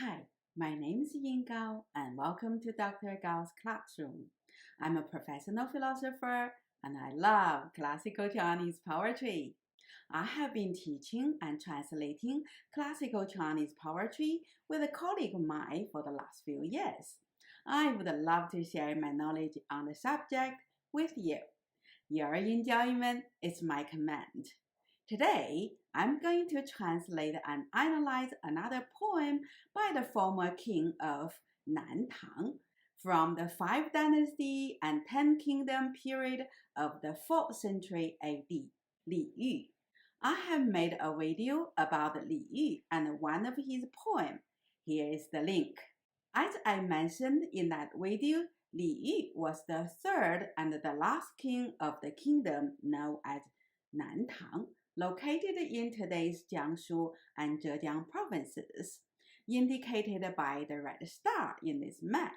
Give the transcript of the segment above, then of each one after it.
Hi, my name is Yin Gao, and welcome to Dr. Gao's classroom. I'm a professional philosopher, and I love classical Chinese poetry. I have been teaching and translating classical Chinese poetry with a colleague of mine for the last few years. I would love to share my knowledge on the subject with you. Your enjoyment is my command. Today, I'm going to translate and analyze another poem by the former king of Nantang from the 5th dynasty and Tang Kingdom period of the 4th century AD, Li Yu. I have made a video about Li Yu and one of his poems. Here is the link. As I mentioned in that video, Li Yu was the third and the last king of the kingdom known as Nantang, located in today's Jiangsu and Zhejiang provinces, indicated by the red star in this map.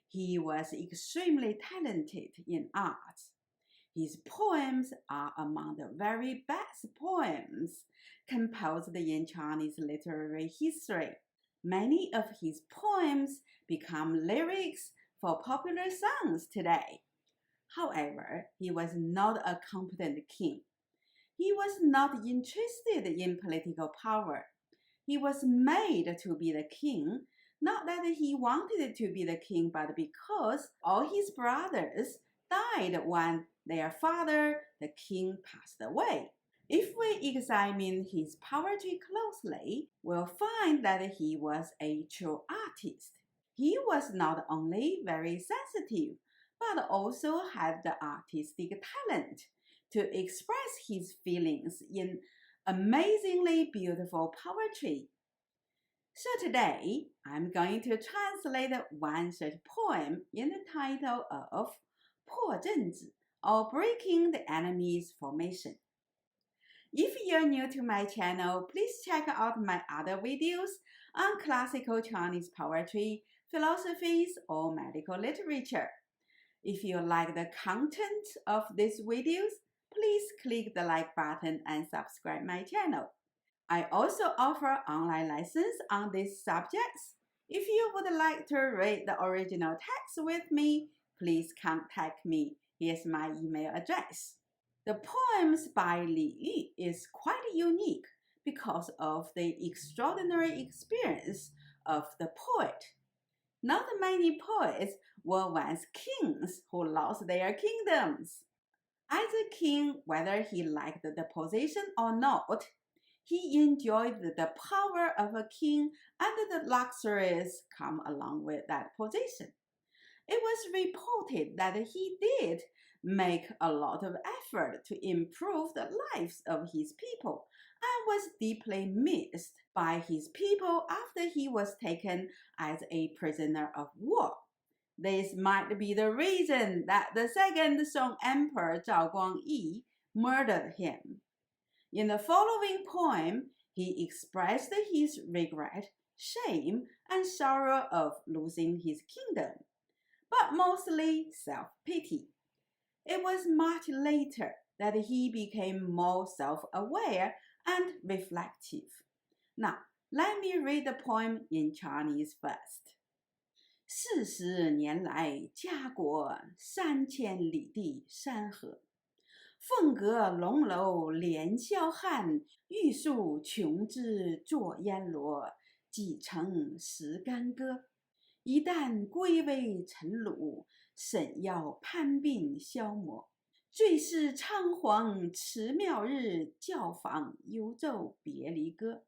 He was extremely talented in arts. His poems are among the very best poems composed in Chinese literary history. Many of his poems become lyrics for popular songs today. However, he was not a competent king. He was not interested in political power. He was made to be the king, not that he wanted to be the king, but because all his brothers died when their father, the king, passed away. If we examine his poetry closely, we'll find that he was a true artist. He was not only very sensitive, but also had the artistic talent to express his feelings in amazingly beautiful poetry. So today, I'm going to translate one such poem in the title of 破阵子, or Breaking the Enemy's Formation. If you're new to my channel, please check out my other videos on classical Chinese poetry, philosophies, or medical literature. If you like the content of these videos, please click the like button and subscribe my channel. I also offer online lessons on these subjects. If you would like to read the original text with me, please contact me. Here's my email address. The poems by Li Yu is quite unique because of the extraordinary experience of the poet. Not many poets were once kings who lost their kingdoms. As a king, whether he liked the position or not, he enjoyed the power of a king and the luxuries come along with that position. It was reported that he did make a lot of effort to improve the lives of his people and was deeply missed by his people after he was taken as a prisoner of war. This might be the reason that the second Song Emperor Zhao Guangyi murdered him. In the following poem, he expressed his regret, shame, and sorrow of losing his kingdom, but mostly self-pity. It was much later that he became more self-aware and reflective. Now, let me read the poem in Chinese first. 40年来，家国3000里地山河，凤阁龙楼连霄汉，玉树琼枝作烟罗，几城石干歌。一旦归为尘虏，沈要攀病消磨。最是仓皇辞庙日，教坊犹奏别离歌。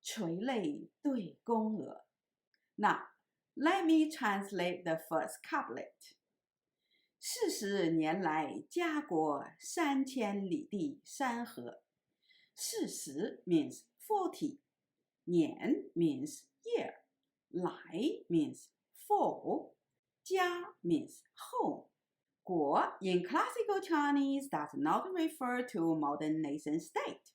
垂泪对宫娥。Now, let me translate the first couplet. 40年来，家国3000里地山河。40 means 40. 年 means year. 来 means for. 家 means home. 国 in classical Chinese does not refer to modern nation state.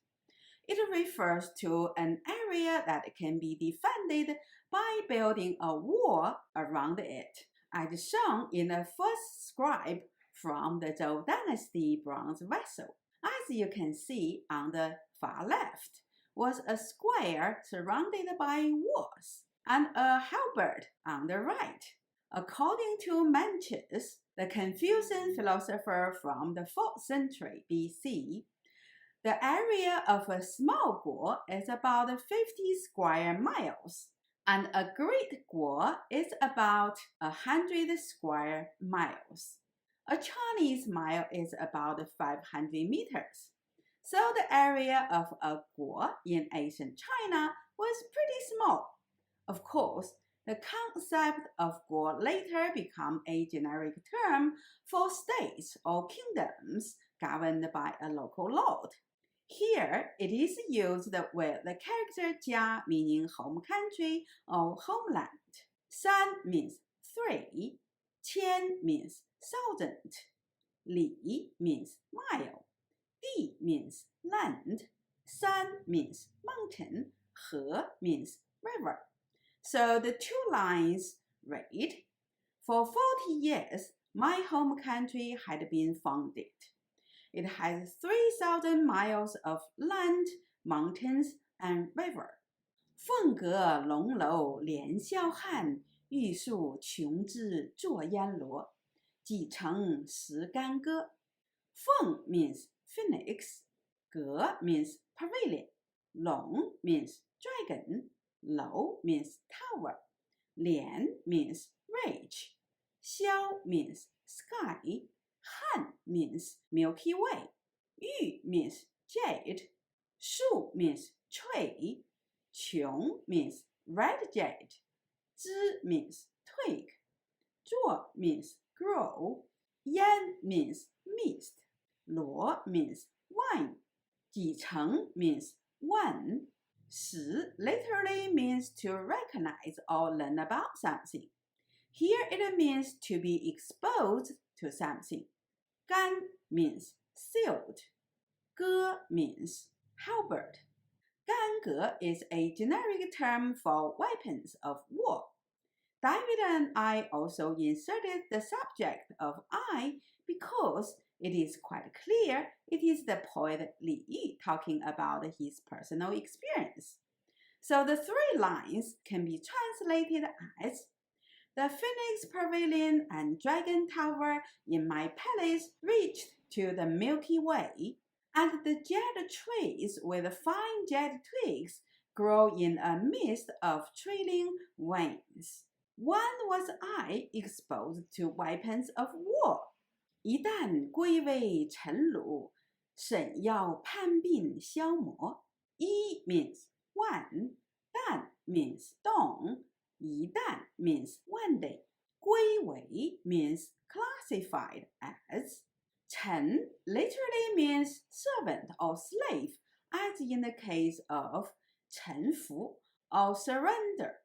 It refers to an area that can be defended by building a wall around it, as shown in the first scribe from the Zhou dynasty bronze vessel. As you can see on the far left, was a square surrounded by walls. and a halberd on the right. According to Mencius, the Confucian philosopher from the 4th century BC, the area of a small guo is about 50 square miles, and a great guo is about 100 square miles. A Chinese mile is about 500 meters. So the area of a guo in ancient China was pretty small. Of course, the concept of guo later became a generic term for states or kingdoms governed by a local lord. Here, it is used with the character 家 meaning home country or homeland. 三 means 3, 千 means thousand, 里 means mile, 地 means land, 山 means mountain, 河 means river. So the two lines read, for 40 years, my home country had been founded. It has 3,000 miles of land, mountains, and river. 凤阁龙楼连霄汉，玉树琼枝作烟罗。几城石干歌。凤 means phoenix, 阁 means pavilion, 龙 means dragon, 楼 means tower, 连 means ridge, 霄 means sky, 汉 means Milky Way, 玉 means jade, 树 means tree, 琼 means red jade, 枝 means twig, 作 means grow, 烟 means mist, 罗 means wine, 几城 means one, 十 literally means to recognize or learn about something. Here it means to be exposed to something. 干 means sealed. 戈 means halberd. 干戈 is a generic term for weapons of war. David and I also inserted the subject of I because it is quite clear it is the poet Li Yi talking about his personal experience. So the three lines can be translated as, the phoenix pavilion and dragon tower in my palace reached to the Milky Way, and the jade trees with fine jade twigs grow in a mist of trailing winds. When was I exposed to weapons of war? 一旦归位尘鲁，沈要攀鬓消磨。一 means one, 旦 means dawn, 一旦 means one day. 归为 means classified as. 臣 literally means servant or slave, as in the case of 臣服 or surrender.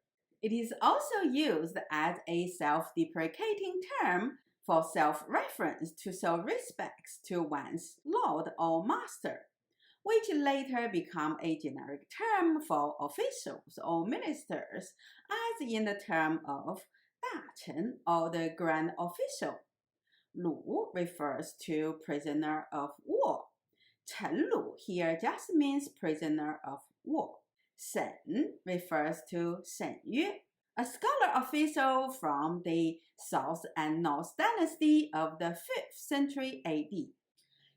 It is also used as a self-deprecating term for self-reference to show respects to one's lord or master, which later became a generic term for officials or ministers, as in the term of 大臣 or the grand official. 虏 refers to prisoner of war. 臣虏 here just means prisoner of war. 沈 refers to 沈约, a scholar official from the South and North dynasty of the 5th century AD.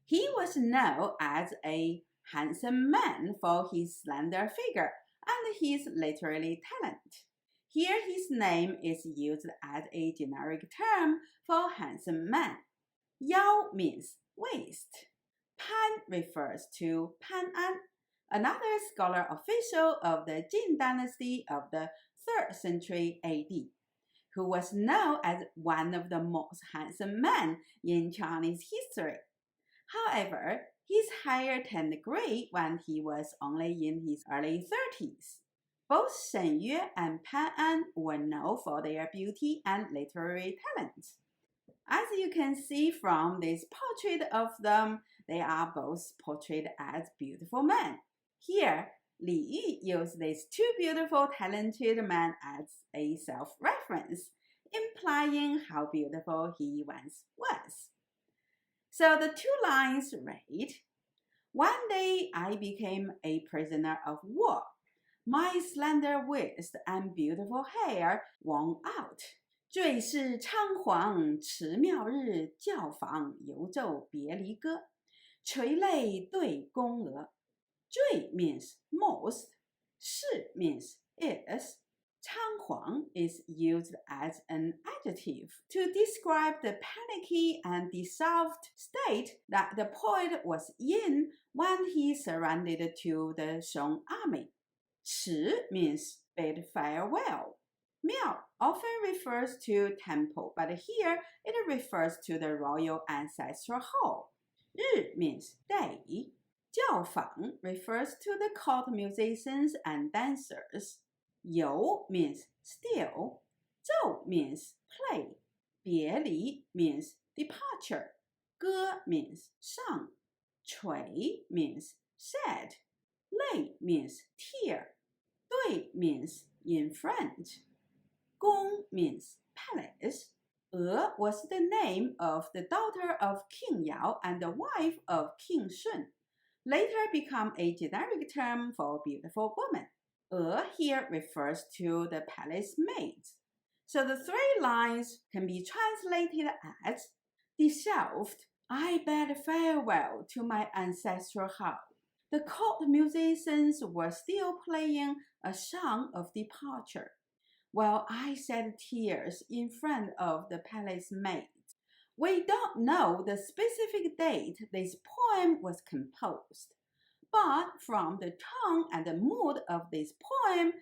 He was known as a handsome man for his slender figure and his literary talent. Here his name is used as a generic term for handsome man. 腰 means waist. Pan refers to Pan An, another scholar official of the Jin dynasty of the 3rd century AD, who was known as one of the most handsome men in Chinese history. However, his hair turned gray when he was only in his early 30s. Both Shen Yue and Pan An were known for their beauty and literary talents. As you can see from this portrait of them, they are both portrayed as beautiful men. Here, Li Yi used these two beautiful, talented men as a self-reference, implying how beautiful he once was. So the two lines read, one day I became a prisoner of war. My slender waist and beautiful hair worn out. 最是仓皇辞庙日，教坊犹奏别离歌。垂泪对宫娥。最 means most. 是 means is. 仓皇 is used as an adjective to describe the panicky and dissolved state that the poet was in when he surrendered to the Song army. 辞 means bid farewell. Miao often refers to temple, but here it refers to the royal ancestral hall. 日 means day. 教坊 refers to the court musicians and dancers. 游 means still. 奏 means play. 别离 means departure. 歌 means sung. 垂 means said. 泪 means tear. 对 means in front. 宫 means palace. 娥 was the name of the daughter of King Yao and the wife of King Shun, later become a generic term for beautiful woman. 娥 here refers to the palace maids. So the three lines can be translated as, dissolved, I bid farewell to my ancestral house. The court musicians were still playing a song of departure, while I shed tears in front of the palace maids. We don't know the specific date this poem was composed, but from the tone and the mood of this poem,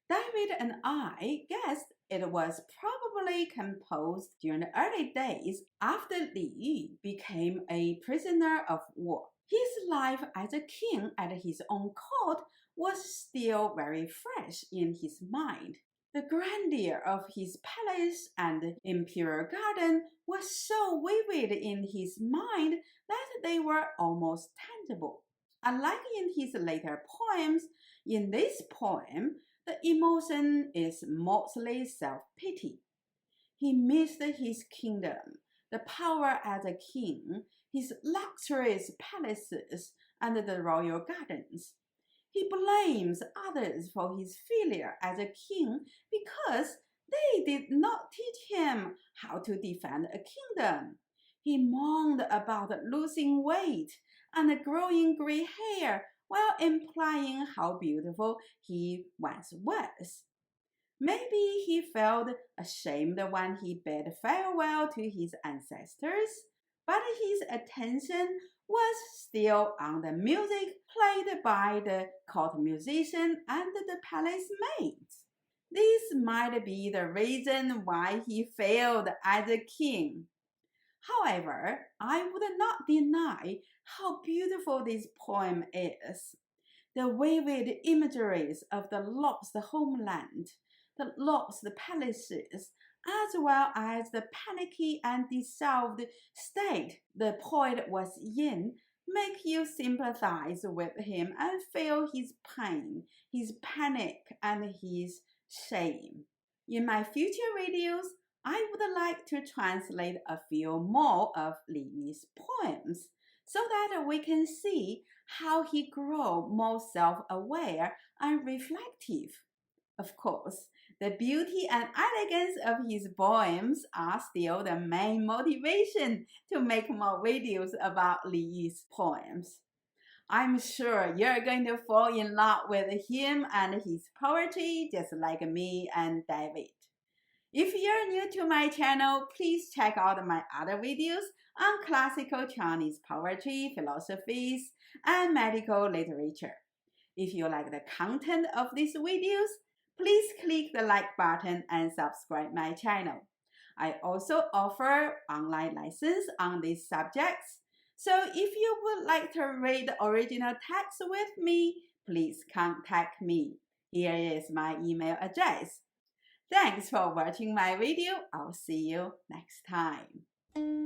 David and I guessed it was probably composed during the early days after Li became a prisoner of war. His life as a king at his own court was still very fresh in his mind. The grandeur of his palace and imperial garden was so vivid in his mind that they were almost tangible. Unlike in his later poems, in this poem, the emotion is mostly self-pity. He missed his kingdom, the power as a king, his luxurious palaces, and the royal gardens. He blames others for his failure as a king because they did not teach him how to defend a kingdom. He mourned about losing weight and growing gray hair while implying how beautiful he once was. Maybe he felt ashamed when he bid farewell to his ancestors, but his attention was still on the music played by the court musician and the palace maids. This might be the reason why he failed as a king. However, I would not deny how beautiful this poem is. The vivid imageries of the lost homeland, the lost palaces, as well as the panicky and dissolved state the poet was in, make you sympathize with him and feel his pain, his panic, and his shame. In my future videos, I would like to translate a few more of Li Yi's poems so that we can see how he grew more self-aware and reflective. Of course, the beauty and elegance of his poems are still the main motivation to make more videos about Li Yi's poems. I'm sure you're going to fall in love with him and his poetry just like me and David. If you're new to my channel, please check out my other videos on classical Chinese poetry, philosophies, and medical literature. If you like the content of these videos, please click the like button and subscribe my channel. I also offer online lessons on these subjects, so if you would like to read the original text with me, please contact me. Here is my email address. Thanks for watching my video. I'll see you next time.